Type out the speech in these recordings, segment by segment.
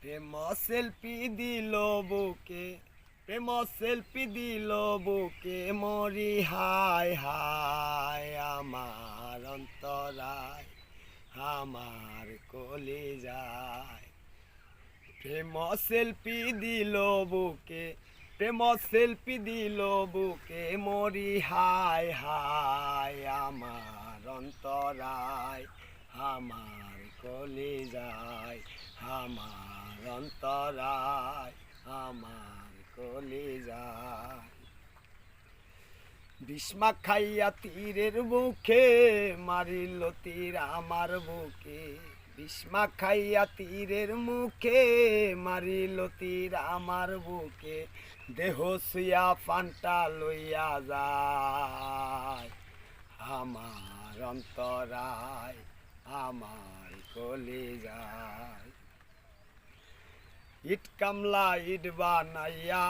প্রেম selfie দিল বুকে, প্রেম selfie দিল বুকে, মরি হায় হায় আমার অন্তরায়, আমার কলিজায়। প্রেম সেলফি দিল বুকে, প্রেম সেলফি দিল বুকে, মরি হায় হায় আমার অন্তরায়, আমার কলিজায়, আমার অন্তরায়, আমার কলিজায়। বিষ্মা খাইয়া তীরের বুকে, মারিল তীর আমার বুকে। বিষ্মা খাইয়া তীরের মুখে, মারিল তীর আমার বুকে। দেহ শুয়া ফান্টা লইয়া যায়, আমার অন্তরায়, আমার কলিজায়। ইট কামলা ইট বানাইয়া,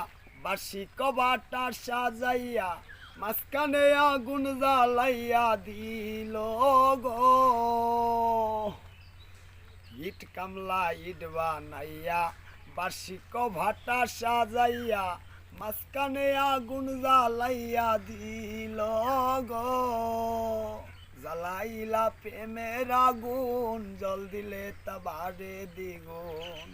বাসি কবাটা সাজাইয়া, মাঝখানে আগুন জ্বালাইয়া দিল গো। ইট কামলা ইট বানাইয়া, বাসি কবাটা সাজাইয়া, মাঝখানে আগুন জ্বালাইয়া দিল গো। জ্বালাইলা প্রেমের আগুন, জল দিলে তা বাড়ে দ্বিগুণ।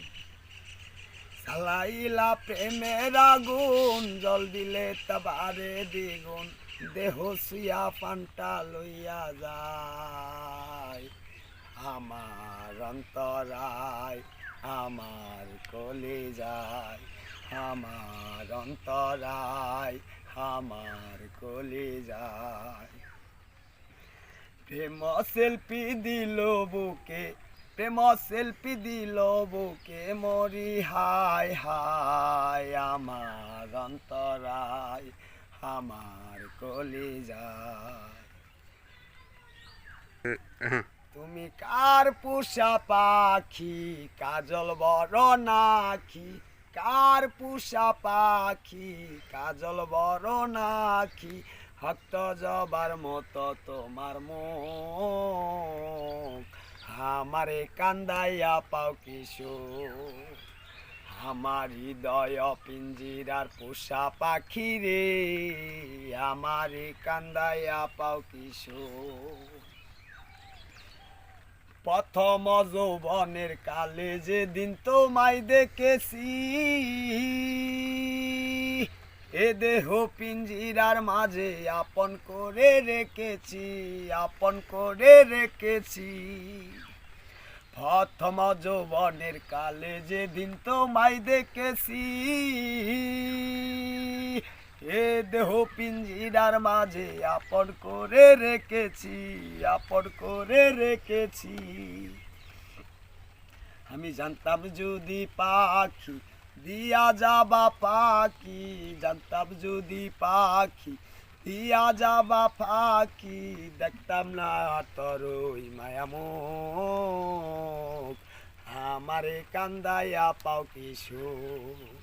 জ্বালাইলা প্রেমের আগুন, জল দিলে তা বাড়ে দ্বিগুণ। দেহ শুয়া ফান্টা লইয়া যায়, আমার অন্তরায়, আমার কলিজায়, আমার অন্তরায়, আমার কলিজায়। প্রেম সেলফি দিল বুকে, প্রেম সেলফি দিল বুকে, মরি হায় হায় আমার অন্তরায়, আমার কলিজায়। তুমি কার পোষা পাখি, কাজল বড় নাকি? কার পোষা পাখি, কাজল বড় নাকি? ভক্ত জবার মতো তোমার মুখ, আমারে কান্দাইয়া পাও কিশোর। আমার হৃদয় পিঞ্জিরার পোষা পাখি রে, আমারে কান্দাইয়া পাও কিশোর। প্রথম যৌবনের কালে যেদিন তোমায় দেখেছি, এ দেহ পিঞ্জিরার মাঝে আপন করে রেখেছি, আপন করে রেখেছি। প্রথম যৌবনের কালে যেদিন তোমায় দেখেছি, এ দেহ পিঞ্জিরার মাঝে আপন করে রেখেছি, আপন করে রেখেছি। আমি জানতাম যদি পাখি দিয়া যাবা পাখি, জানতাম যদি পাখি দিয়া যাবা পাখি, দেখতাম না তোর ওই মায়ামুখ, আমারে কান্দাইয়া পাও কিশোর।